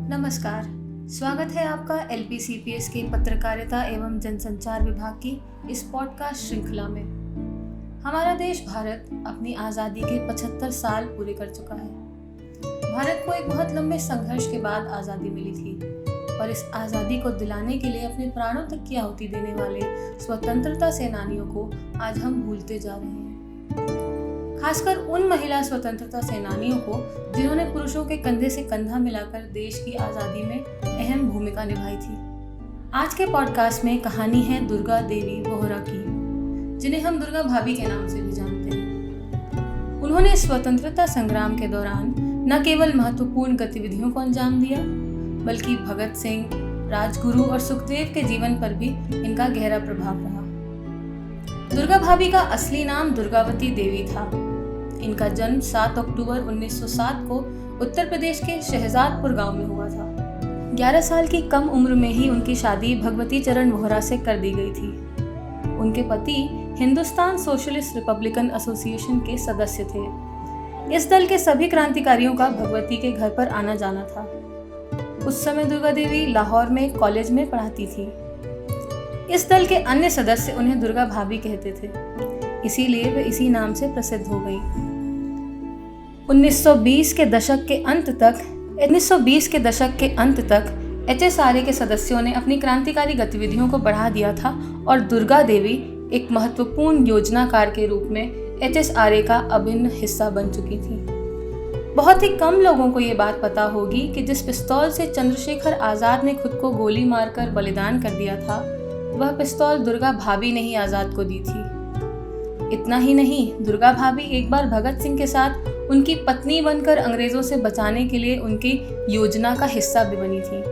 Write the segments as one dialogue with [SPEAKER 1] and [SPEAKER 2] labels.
[SPEAKER 1] नमस्कार, स्वागत है आपका LPCPS के पत्रकारिता एवं जनसंचार विभाग की इस पॉडकास्ट श्रृंखला में। हमारा देश भारत अपनी आज़ादी के 75 साल पूरे कर चुका है। भारत को एक बहुत लंबे संघर्ष के बाद आज़ादी मिली थी, पर इस आज़ादी को दिलाने के लिए अपने प्राणों तक की आहुति देने वाले स्वतंत्रता सेनानियों को आज हम भूलते जा रहे हैं। खासकर उन महिला स्वतंत्रता सेनानियों को जिन्होंने पुरुषों के कंधे से कंधा मिलाकर देश की आज़ादी में अहम भूमिका निभाई थी। आज के पॉडकास्ट में कहानी है दुर्गा देवी वोहरा की, जिन्हें हम दुर्गा भाभी के नाम से भी जानते हैं। उन्होंने स्वतंत्रता संग्राम के दौरान न केवल महत्वपूर्ण गतिविधियों को अंजाम दिया, बल्कि भगत सिंह, राजगुरु और सुखदेव के जीवन पर भी इनका गहरा प्रभाव रहा। दुर्गा भाभी का असली नाम दुर्गावती देवी था। इनका जन्म 7 अक्टूबर 1907 को उत्तर प्रदेश के शहजादपुर गांव में हुआ था। 11 साल की कम उम्र में ही उनकी शादी भगवती चरण वोहरा से कर दी गई थी। उनके पति हिंदुस्तान सोशलिस्ट रिपब्लिकन एसोसिएशन के सदस्य थे। इस दल के सभी क्रांतिकारियों का भगवती के घर पर आना जाना था। उस समय दुर्गा देवी लाहौर में कॉलेज में पढ़ाती थी। इस दल के अन्य सदस्य उन्हें दुर्गा भाभी कहते थे, इसीलिए वे इसी नाम से प्रसिद्ध हो गई। 1920 के दशक के अंत तक HSRA के सदस्यों ने अपनी क्रांतिकारी गतिविधियों को बढ़ा दिया था और दुर्गा देवी एक महत्वपूर्ण योजनाकार के रूप में HSRA का अभिन्न हिस्सा बन चुकी थी। बहुत ही कम लोगों को ये बात पता होगी कि जिस पिस्तौल से चंद्रशेखर आज़ाद ने खुद को गोली मारकर बलिदान कर दिया था, वह पिस्तौल दुर्गा भाभी ने ही आज़ाद को दी थी। इतना ही नहीं, दुर्गा भाभी एक बार भगत सिंह के साथ उनकी पत्नी बनकर अंग्रेजों से बचाने के लिए उनकी योजना का हिस्सा भी बनी थी।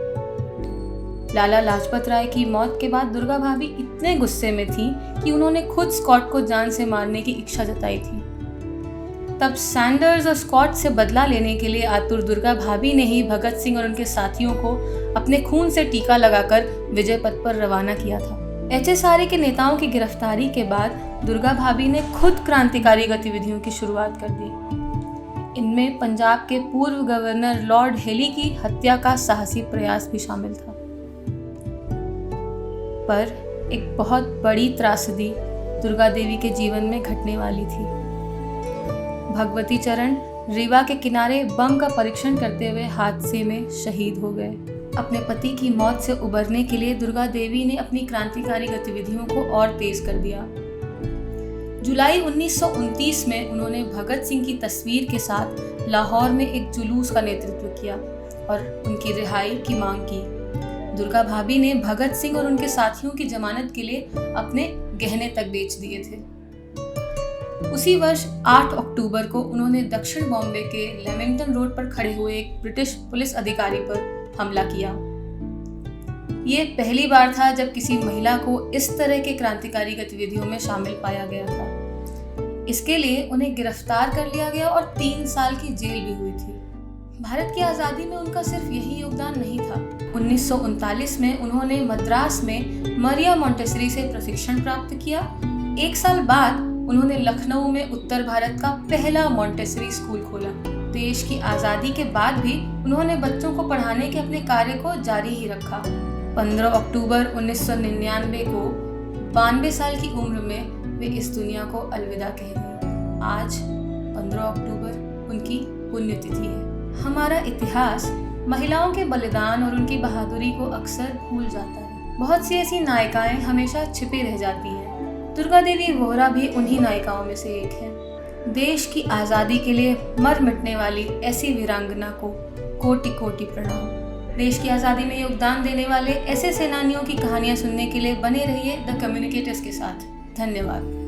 [SPEAKER 1] लाला लाजपत राय की मौत के बाद दुर्गा भाभी इतने गुस्से में थी कि उन्होंने खुद स्कॉट को जान से मारने की इच्छा जताई थी। तब सैंडर्स और स्कॉट से बदला लेने के लिए आतुर दुर्गा भाभी ने ही भगत सिंह और उनके साथियों को अपने खून से टीका लगाकर विजय पथ पर रवाना किया था। HSRA के नेताओं की गिरफ्तारी के बाद दुर्गा भाभी ने खुद क्रांतिकारी गतिविधियों की शुरुआत कर दी। इनमें पंजाब के पूर्व गवर्नर लॉर्ड हेली की हत्या का साहसी प्रयास भी शामिल था। पर एक बहुत बड़ी त्रासदी दुर्गा देवी के जीवन में घटने वाली थी। भगवती चरण रीवा के किनारे बम का परीक्षण करते हुए हादसे में शहीद हो गए। अपने पति की मौत से उबरने के लिए दुर्गा देवी ने अपनी क्रांतिकारी गतिविधियों को और तेज कर दिया। जुलाई 1929 में उन्होंने भगत सिंह की तस्वीर के साथ लाहौर में एक जुलूस का नेतृत्व किया और उनकी रिहाई की मांग की। दुर्गा भाभी ने भगत सिंह और उनके साथियों की जमानत के लिए अपने गहने तक बेच दिए थे। उसी वर्ष 8 अक्टूबर को उन्होंने दक्षिण बॉम्बे के लेमिंगटन रोड पर खड़े हुए एक ब्रिटिश पुलिस अधिकारी पर हमला किया। ये पहली बार था जब किसी महिला को इस तरह के क्रांतिकारी गतिविधियों में शामिल पाया गया था। इसके लिए उन्हें गिरफ्तार कर लिया गया और 3 साल की जेल भी हुई थी। भारत की आज़ादी में उनका सिर्फ यही योगदान नहीं था। 1939 में उन्होंने मद्रास में मरिया मोंटेसरी से प्रशिक्षण प्राप्त किया। 1 साल बाद उन्होंने लखनऊ में उत्तर भारत का पहला मोंटेसरी स्कूल खोला। देश की आज़ादी के बाद भी उन्होंने बच्चों को पढ़ाने के अपने कार्य को जारी ही रखा। 15 अक्टूबर 1999 को 92 साल की उम्र में वे इस दुनिया को अलविदा कह गए। आज 15 अक्टूबर उनकी पुण्यतिथि है। हमारा इतिहास महिलाओं के बलिदान और उनकी बहादुरी को अक्सर भूल जाता है। बहुत सी ऐसी नायिकाएं हमेशा छिपी रह जाती हैं। दुर्गा देवी वोहरा भी उन्हीं नायिकाओं में से एक है। देश की आज़ादी के लिए मर मिटने वाली ऐसी वीरांगना को कोटि कोटि प्रणाम। देश की आज़ादी में योगदान देने वाले ऐसे सेनानियों की कहानियां सुनने के लिए बने रहिए द कम्युनिकेटर्स के साथ। धन्यवाद।